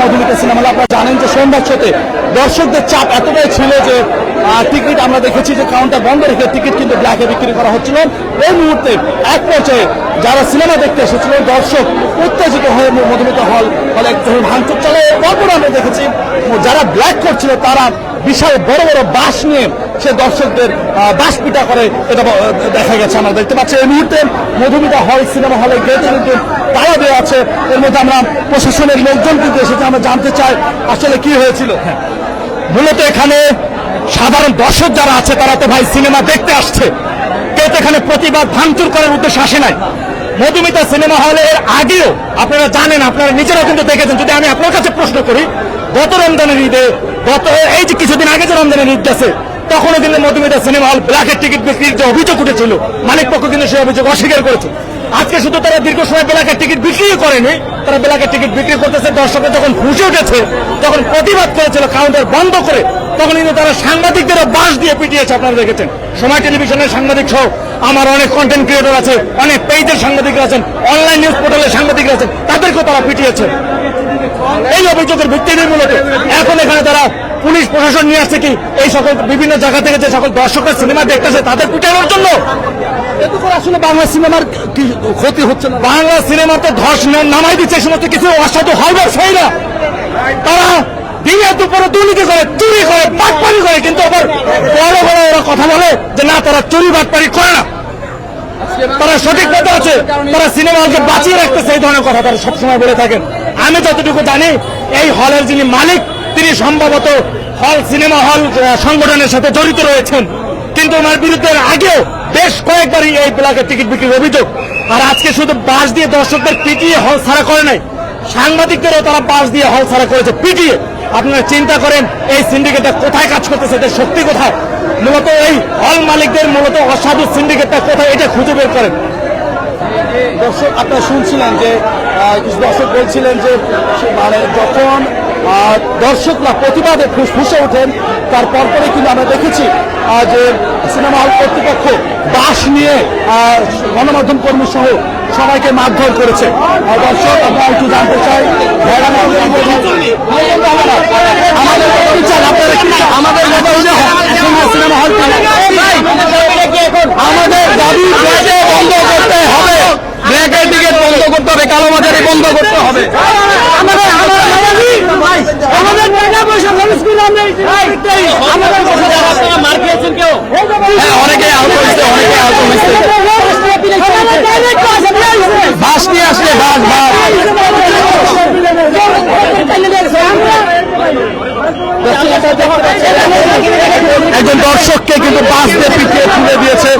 Madhumita cinema হলে। আপনারা জানেন যে সন্ধ্যার সাথে দর্শকদের চাপ এতটাই ছিল যে টিকিট আমরা দেখেছি যে কাউন্টার বন্ধ রেখে টিকিট কিন্তু ব্ল্যাকে বিক্রি করা হচ্ছিল। এই মুহূর্তে এক পর্যায়ে যারা সিনেমা দেখতে এসেছিল দর্শক উত্তেজিত হয়ে মধুমিতা হলে ভাঙচুর চলে। তারপরে আমরা দেখেছি যারা ব্ল্যাক করছিল তারা বিশাল বড় বড় বাঁশ নিয়ে সে দর্শকদের বাঁশ পিটা করে, এটা দেখা গেছে। আমরা দেখতে পাচ্ছি এই মুহূর্তে মধুমিতা হল সিনেমা হলে গেটে কিন্তু তালা দেওয়া আছে। এর মধ্যে আমরা প্রশাসনের লোকজন কিন্তু এসেছে, আমরা জানতে চাই আসলে কি হয়েছিল। মূলত এখানে সাধারণ দর্শক যারা আছে তারা তো ভাই সিনেমা দেখতে আসছে, কেউ তো এখানে প্রতিবাদ ভাঙচুর করার উদ্দেশ্যে আসে নাই। মধুমিতা সিনেমা হলের আগেও আপনারা জানেন, আপনারা নিজেরাও কিন্তু দেখেছেন। যদি আমি আপনার কাছে প্রশ্ন করি, গত রমজানের ঈদে এই যে কিছুদিন আগে যে রমজানের ঈদ গেছে তখনও কিন্তু মধুমিতা সিনেমা হল ব্ল্যাকের টিকিট বিক্রির যে অভিযোগ উঠেছিল মালিক পক্ষ কিন্তু সেই অভিযোগ অস্বীকার করেছে। আজকে শুধু তারা দীর্ঘ সময় ব্ল্যাকের টিকিট বিক্রি করেনি, তারা ব্ল্যাকের টিকিট বিক্রি করতেছে। দর্শকের যখন ফুসে উঠেছে, যখন প্রতিবাদ করেছিল কাউন্টার বন্ধ করে, তখন কিন্তু তারা সাংবাদিকদেরও বাঁশ দিয়ে পিটিয়েছে। আপনারা দেখেছেন সময় টেলিভিশনের সাংবাদিক সহ আমার অনেক কন্টেন্ট ক্রিয়েটর আছে, অনেক পেজের সাংবাদিকরা আছেন, অনলাইন নিউজ পোর্টালের সাংবাদিকরা আছেন, তাদেরকেও তারা পিটিয়েছে। এই অভিযোগের ভিত্তিতে মূলত এখন এখানে তারা পুলিশ প্রশাসন নিয়ে আসছে কি এই সকল বিভিন্ন জায়গা থেকে যে সকল দর্শকরা সিনেমা দেখতেছে তাদের পিটানোর জন্য। আসলে বাংলা সিনেমার কি ক্ষতি হচ্ছে না? বাংলা সিনেমা তো ধস নামাই দিচ্ছে সমস্ত কিছু অসাধু হল ব্যবসায়ীরা। তারা দিনে দুপুরে দুর্নীতি করে, চুরি করে, বাটপারি করে, কিন্তু আবার বড় বড় ওরা কথা বলে যে না তারা চুরি বাটপারি করে না, তারা সঠিক পথে আছে, তারা সিনেমা হলকে বাঁচিয়ে রাখতেছে। এই ধরনের কথা তারা সবসময় বলে থাকেন। আমি যতটুকু জানি এই হলের যিনি মালিক তিনি সম্ভবত হল সিনেমা হল সংগঠনের সাথে জড়িত রয়েছেন, কিন্তু ওনার বিরুদ্ধে আগেও বেশ কয়েকবারই এই ব্ল্যাকের টিকিট বিক্রির অভিযোগ। আর আজকে শুধু বাঁশ দিয়ে দর্শকদের পিটিয়ে হল ছাড়া করে নাই, সাংবাদিকদেরও তারা বাঁশ দিয়ে হল ছাড়া করেছে পিটিয়ে। আপনারা চিন্তা করেন এই সিন্ডিকেটটা কোথায় কাজ করতেছে, এদের শক্তি কোথায়? মূলত এই হল মালিকদের মূলত অসাধু সিন্ডিকেটটা কোথায় এটা খুঁজে বের করেন। দর্শক আপনারা শুনছিলেন যে কিছু দর্শক বলছিলেন যে মানে যখন দর্শকরা প্রতিবাদে ফুসে ওঠেন তারপর পরে কিন্তু আমরা দেখেছি যে সিনেমা হল কর্তৃপক্ষ বাঁশ নিয়ে গণমাধ্যম কর্মী সহ সবাইকে মারধর করেছে। দর্শক আমরা একটু জানতে চাই আমাদের সিনেমা হল আমাদের দাবি বন্ধ করতে হবে, ব্ল্যাকের টিকিট বন্ধ করতে হবে, কালোবাজারি বন্ধ করতে হবে। অনেকে আহত হয়েছে, অনেকে আহত হয়েছে। বাস নিয়ে আসলে বাস একজন দর্শককে কিন্তু বাস দিয়ে পিটিয়ে তুলে দিয়েছে।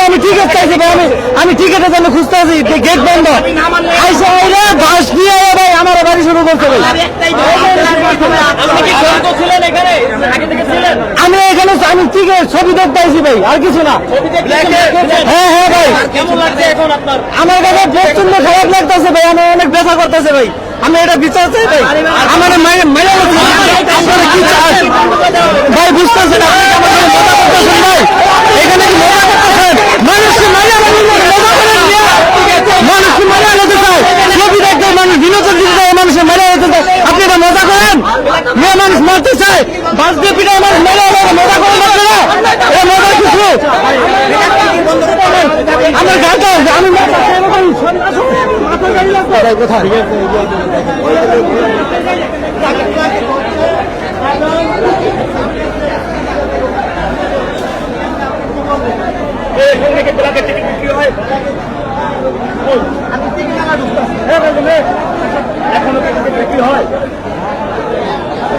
আমি টিকিট চাইছি ভাই, আমি টিকিটের জন্য খুঁজতে আছি, গেট বন্ধ। বাস দিয়ে ভাই আমার বাড়ি শুরু করতে ভাই। আমি এখানে আমি টিকিট ছবি দেখতে আইছি ভাই, আর কিছু না। হ্যাঁ হ্যাঁ ভাই, আমার কাছে প্রচন্ড খারাপ লাগতেছে ভাই, আমি অনেক ব্যথা করতেছে ভাই। আমি এটা বিচার চাই ভাই, আমার আপনারা কি চান ভাই বুঝতেছেন? আপনি আমার মজা করতেছেন ভাই, এখানে কি মজা করতেছেন? মানুষকে মারিয়া মানুষকে মারিয়া যেতে চায়, ছবি দেখতে মানুষ বিনোদন দিতে চায়, মানুষের মারিয়া যেতে চায়। আপনি এটা মজা করেন? মেয়ে মানুষ মারতে চায়, বাস দিয়ে পিঠে মানুষ মেলা মজা করেন আপনারা? এটা মজার কিছু আমার গানটা আমি কোথায়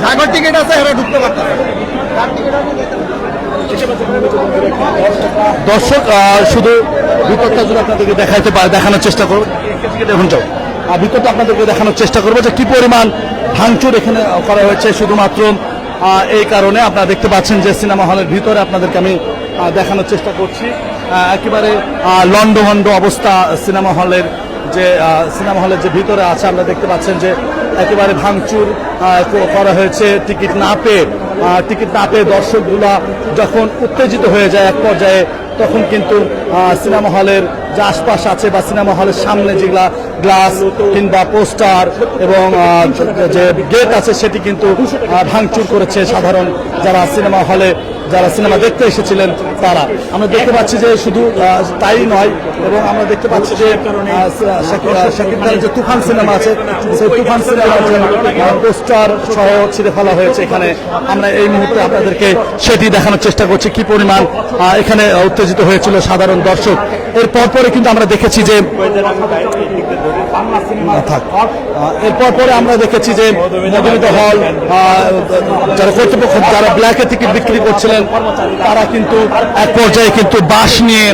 জাগর টিকিট আছে, এরা ঢুকতে পারতেছে। দর্শক শুধু ভিতরটা যদি আপনাদেরকে দেখানোর চেষ্টা করবো, দেখুন যাও ভিতরটা আপনাদেরকে দেখানোর চেষ্টা করবো যে কি পরিমাণ ভাঙচুর এখানে করা হয়েছে। শুধুমাত্র এই কারণে আপনারা দেখতে পাচ্ছেন যে সিনেমা হলের ভিতরে আপনাদেরকে আমি দেখানোর চেষ্টা করছি। একেবারে লন্ডভন্ড অবস্থা সিনেমা হলের যে ভিতরে আছে। আমরা দেখতে পাচ্ছেন যে একেবারে ভাঙচুর করা হয়েছে টিকিট না পেয়ে। টিকিট না পেয়ে দর্শকগুলা যখন উত্তেজিত হয়ে যায় এক পর্যায়ে, তখন কিন্তু সিনেমা হলের যে আশপাশ আছে বা সিনেমা হলের সামনে যেগুলা গ্লাস কিংবা পোস্টার এবং যে গেট আছে সেটি কিন্তু ভাঙচুর করেছে সাধারণ যারা সিনেমা হলে যারা সিনেমা দেখতে এসেছিলেন তারা। আমরা দেখতে পাচ্ছি যে শুধু তাই নয়, এবং আমরা দেখতে পাচ্ছি যে শাকিব খানের যে তুফান সিনেমা আছে সেই তুফান সিনেমার যে পোস্টার সহ ছিঁড়ে ফেলা হয়েছে এখানে। আমরা এই মুহূর্তে আপনাদেরকে সেটি দেখানোর চেষ্টা করছি কি পরিমাণ এখানে উত্তেজিত হয়েছিল সাধারণ দর্শক। এর পরে কিন্তু আমরা দেখেছি যে এরপরে আমরা দেখেছি যে মধুমিতা হল যারা কর্তৃপক্ষ যারা ব্ল্যাকে টিকিট বিক্রি করছিলেন তারা কিন্তু এক পর্যায়ে কিন্তু বাঁশ নিয়ে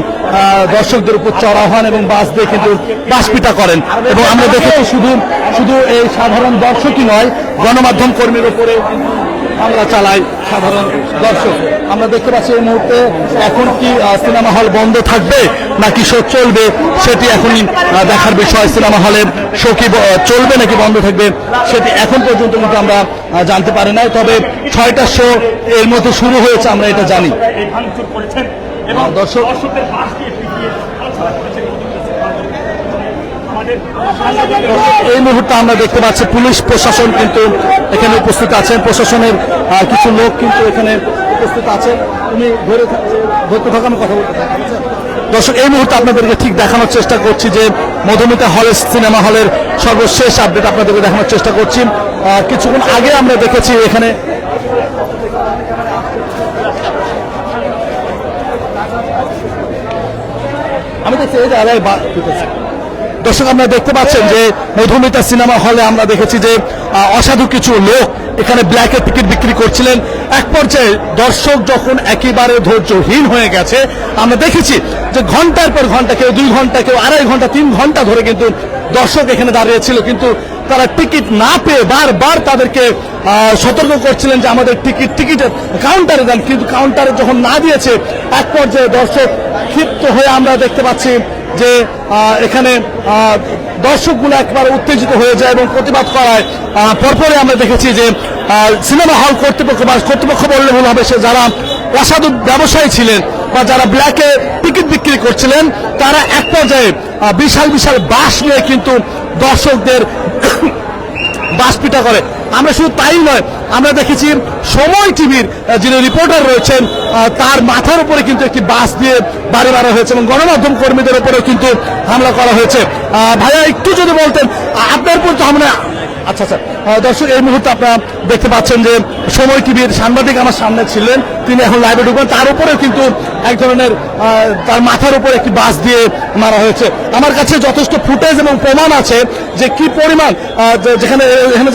দর্শকদের উপর চড়া হন এবং বাস দিয়ে কিন্তু বাস পিটা করেন। এবং আমরা দেখেছি শুধু এই সাধারণ দর্শকই নয়, গণমাধ্যম কর্মীর উপরে হামলা চালায় সাধারণ দর্শক। আমরা দেখতে পাচ্ছি এই মুহূর্তে এখন কি সিনেমা হল বন্ধ থাকবে নাকি শো চলবে সেটি এখনই দেখার বিষয়। সিনেমা হলের শো কি চলবে নাকি বন্ধ থাকবে সেটি এখন পর্যন্ত কিন্তু আমরা জানতে পারি নাই, তবে 6টা শো এর মধ্যে শুরু হয়েছে আমরা এটা জানি। দর্শক এই মুহূর্তে আমরা দেখতে পাচ্ছি পুলিশ প্রশাসন কিন্তু এখানে উপস্থিত আছেন, প্রশাসনের কিছু লোক কিন্তু এখানে উপস্থিত আছেন। উনি ধরতে থাকা আমি কথা বলতে থাকি। দর্শক এই মুহূর্তে আপনাদেরকে ঠিক দেখানোর চেষ্টা করছি যে মধুমিতা হলের সিনেমা হলের সর্বশেষ আপডেট আপনাদেরকে দেখানোর চেষ্টা করছি। কিছুক্ষণ আগে আমরা দেখেছি এখানে আমি দেখছি এই যে আড়াই দর্শক আমরা দেখতে পাচ্ছেন যে মধুমিতা সিনেমা হলে আমরা দেখেছি যে অসাধু কিছু লোক এখানে ব্ল্যাকে টিকিট বিক্রি করছিলেন। এক পর্যায়ে দর্শক যখন একেবারে ধৈর্যহীন হয়ে গেছে, আমরা দেখেছি যে ঘন্টার পর ঘন্টা, কেউ 2 ঘন্টা, কেউ 2.5 ঘন্টা, 3 ঘন্টা ধরে কিন্তু দর্শক এখানে দাঁড়িয়েছিল, কিন্তু তারা টিকিট না পেয়ে বারবার তাদেরকে সতর্ক করছিলেন যে আমাদের টিকিটের কাউন্টারে দেন, কিন্তু কাউন্টারে যখন না দিয়েছে এক পর্যায়ে দর্শক ক্ষিপ্ত হয়ে আমরা দেখতে পাচ্ছি যে এখানে দর্শকগুলো একবারে উত্তেজিত হয়ে যায় এবং প্রতিবাদ করায়। পরপরে আমরা দেখেছি যে সিনেমা হল কর্তৃপক্ষ বললে ভুল হবে, সে যারা অসাধু ব্যবসায়ী ছিলেন বা যারা ব্ল্যাকে টিকিট বিক্রি করছিলেন তারা এক পর্যায়ে বিশাল বিশাল বাঁশ নিয়ে কিন্তু দর্শকদের বাস পিটা করে। আমরা শুধু তাই নয়, আমরা দেখেছি সময় টিভির যিনি রিপোর্টার রয়েছেন তার মাথার উপরে কিন্তু একটি বাস দিয়ে বাড়ি মারা হয়েছে এবং গণমাধ্যম কর্মীদের উপরেও কিন্তু হামলা করা হয়েছে। ভাইয়া একটু যদি বলতেন আপনার উপর তো আমরা আচ্ছা দর্শক এই মুহূর্তে আপনারা দেখতে পাচ্ছেন যে সময় টিভির সাংবাদিক আমার সামনে ছিলেন, তিনি এখন লাইভে ঢুকবেন, তার উপরেও কিন্তু এক ধরনের তার মাথার উপরে একটি বাস দিয়ে মারা হয়েছে। আমার কাছে যথেষ্ট ফুটেজ এবং প্রমাণ আছে যে কি পরিমাণ যেখানে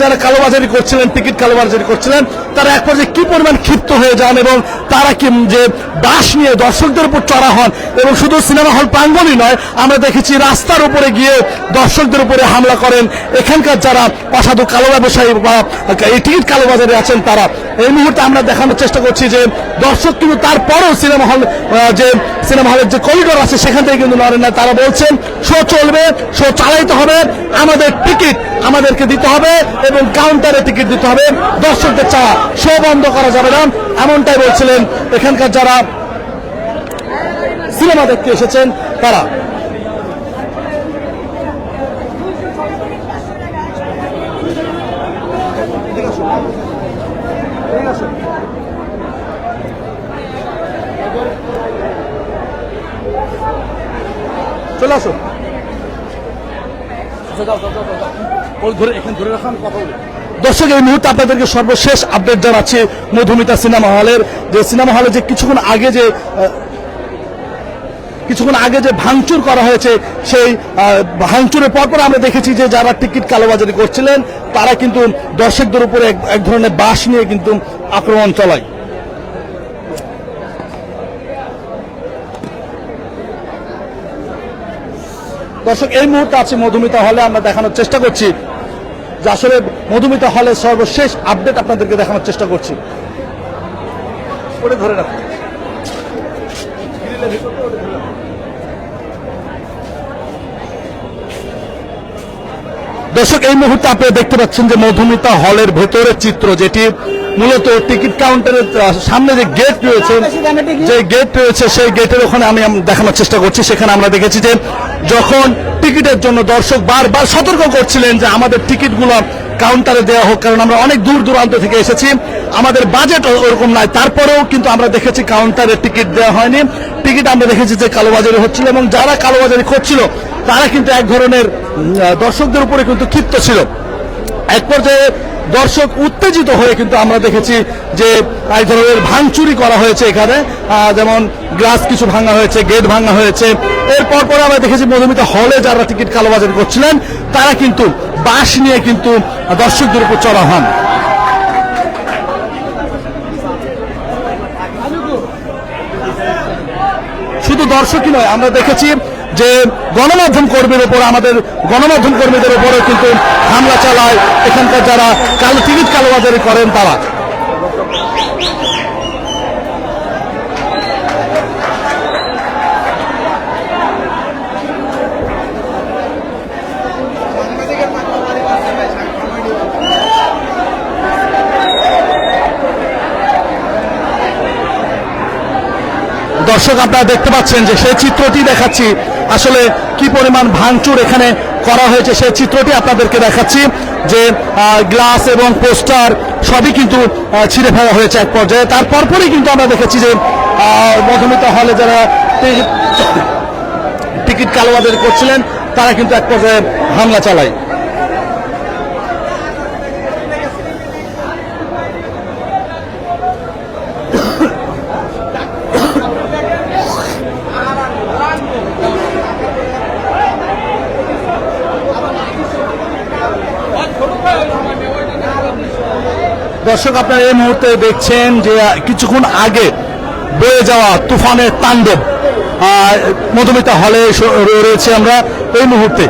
যারা কালোবাজারি করছিলেন, টিকিট কালোবাজারি করছিলেন, তারা এক পর্যায়ে কি পরিমাণ ক্ষিপ্ত হয়ে যান এবং তারা কি যে বাস নিয়ে দর্শকদের উপর চড়া হন। এবং শুধু সিনেমা হল প্রাঙ্গণই নয়, আমরা দেখেছি রাস্তার উপরে গিয়ে দর্শকদের উপরে হামলা করেন এখানকার যারা অসাধু কালো ব্যবসায়ী বা এই টিকিট কালোবাজারে আছেন তারা। এই মুহূর্তে আমরা দেখানোর চেষ্টা করছি যে দর্শক কিন্তু তারপরেও সিনেমা হলের যে করিডোর আছে সেখান থেকে কিন্তু নড়েন না। তারা বলছেন শো চলবে, শো চালাইতে হবে, আমাদের টিকিট আমাদেরকে দিতে হবে এবং কাউন্টারে টিকিট দিতে হবে, দর্শকদের চাওয়া শো বন্ধ করা যাবে না, এমনটাই বলছিলেন এখানকার যারা সিনেমা দেখতে এসেছেন তারা। চলে আসো দর্শক, এই মুহূর্তে আপনাদেরকে সর্বশেষ আপডেট জানাচ্ছি মধুমিতা সিনেমা হলের যে কিছুক্ষণ আগে যে ভাঙচুর করা হয়েছে, সেই ভাঙচুরের পরপর আমরা দেখেছি যে যারা টিকিট কালোবাজারি করছিলেন তারা কিন্তু দর্শকদের উপরে এক ধরনের বাঁশ নিয়ে কিন্তু আক্রমণ চালায়। দর্শক এই মুহূর্তে আছে মধুমিতা হলে, আমরা দেখানোর চেষ্টা করছি যে আসলে মধুমিতা হলের সর্বশেষ আপডেট আপনাদেরকে দেখানোর চেষ্টা করছি। ধরে রাখুন দর্শক এই মুহূর্তে আপনারা দেখতে পাচ্ছেন যে মধুমিতা হলের ভেতরের চিত্র, যেটি মূলত টিকিট কাউন্টারের সামনে যে গেট রয়েছে, সেই গেটের ওখানে আমি দেখানোর চেষ্টা করছি। সেখানে আমরা দেখেছি যে যখন টিকিটের জন্য দর্শক বারবার সতর্ক করছিলেন যে আমাদের টিকিটগুলো কাউন্টারে দেওয়া হোক, কারণ আমরা অনেক দূর দূরান্ত থেকে এসেছি, আমাদের বাজেট ওরকম নাই, তারপরেও কিন্তু আমরা দেখেছি কাউন্টারে টিকিট দেওয়া হয়নি। টিকিট আমরা দেখেছি যে কালোবাজারি হচ্ছিল, এবং যারা কালোবাজারি করছিল তারা কিন্তু এক ধরনের দর্শকদের উপরে কিন্তু ক্ষিপ্ত ছিল। এক পর্যায়ে দর্শক উত্তেজিত হয়ে কিন্তু আমরা দেখেছি যে এই ধরনের ভাঙচুরি করা হয়েছে এখানে, যেমন গ্লাস কিছু ভাঙা হয়েছে, গেট ভাঙা হয়েছে। এরপর পরে আমরা দেখেছি মধুমিতা হলে যারা টিকিট কালোবাজারি করছিলেন তারা কিন্তু বাঁশ নিয়ে কিন্তু দর্শকদের উপর চড়া হন। শুধু দর্শকই নয়, আমরা দেখেছি যে গণমাধ্যম কর্মীর উপর, আমাদের গণমাধ্যম কর্মীদের উপরে কিন্তু হামলা চালায় এখানকার যারা টিকিট কালোবাজারি করেন তারা। দর্শক আপনারা দেখতে পাচ্ছেন যে সেই চিত্রটি দেখাচ্ছি, আসলে কি পরিমাণ ভাঙচুর এখানে করা হয়েছে সেই চিত্রটি আপনাদেরকে দেখাচ্ছি, যে গ্লাস এবং পোস্টার সবই কিন্তু ছিঁড়ে ফেলা হয়েছে এক পর্যায়ে। তারপরই কিন্তু আমরা দেখেছি যে মধুমিতা হলে যারা টিকিট কালোবাজারি করছিলেন তারা কিন্তু এক পর্যায়ে হামলা চালায়। দর্শক আপনারা এই মুহূর্তে দেখছেন যে কিছুক্ষণ আগে বয়ে যাওয়া তুফানের তাণ্ডব মধুমিতা হলে রয়েছে আমরা এই মুহূর্তে।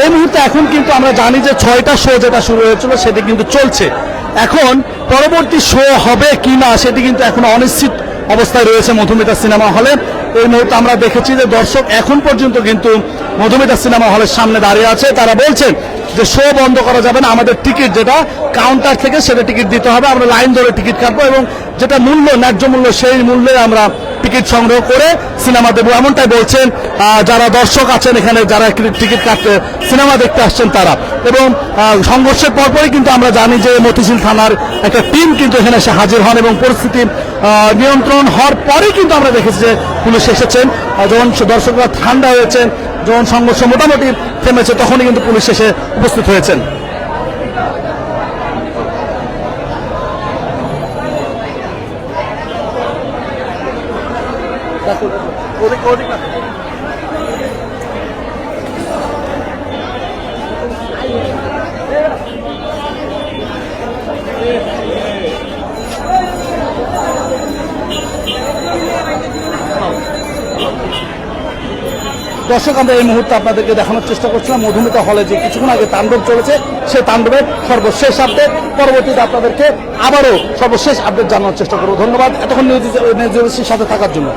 এই মুহূর্তে এখন কিন্তু আমরা জানি যে 6টা শো যেটা শুরু হয়েছিল সেটি কিন্তু চলছে। এখন পরবর্তী শো হবে কিনা সেটি কিন্তু এখন অনিশ্চিত অবস্থায় রয়েছে মধুমিতা সিনেমা হলে। এই মুহূর্তে আমরা দেখেছি যে দর্শক এখন পর্যন্ত কিন্তু মধুমিতা সিনেমা হলের সামনে দাঁড়িয়ে আছে। তারা বলছেন যে শো বন্ধ করা যাবে না, আমাদের টিকিট যেটা কাউন্টার থেকে সেটা টিকিট দিতে হবে, আমরা লাইন ধরে টিকিট কাটবো এবং যেটা মূল্য ন্যায্য মূল্য সেই মূল্যে আমরা টিকিট সংগ্রহ করে সিনেমা দেবো, এমনটাই বলছেন যারা দর্শক আছেন এখানে, যারা টিকিট কাটতে সিনেমা দেখতে আসছেন তারা। এবং সংঘর্ষের পরপরই কিন্তু আমরা জানি যে মতিঝিল থানার একটা টিম কিন্তু এখানে এসে হাজির হন এবং পরিস্থিতি নিয়ন্ত্রণ হওয়ার পরেই কিন্তু আমরা দেখেছি যে পুলিশ এসেছেন। যখন দর্শকরা ঠান্ডা হয়েছেন, যখন সংঘর্ষ মোটামুটি থেমেছে, তখনই কিন্তু পুলিশ এসে উপস্থিত হয়েছেন। দর্শক আমরা এই মুহূর্তে আপনাদেরকে দেখানোর চেষ্টা করছিলাম মধুমিতা হলে যে কিছুক্ষণ আগে তাণ্ডব চলেছে, সেই তাণ্ডবের সর্বশেষ আপডেট। পরবর্তীতে আপনাদেরকে আবারও সর্বশেষ আপডেট জানানোর চেষ্টা করবো। ধন্যবাদ এতক্ষণ নিউজ সাথে থাকার জন্য।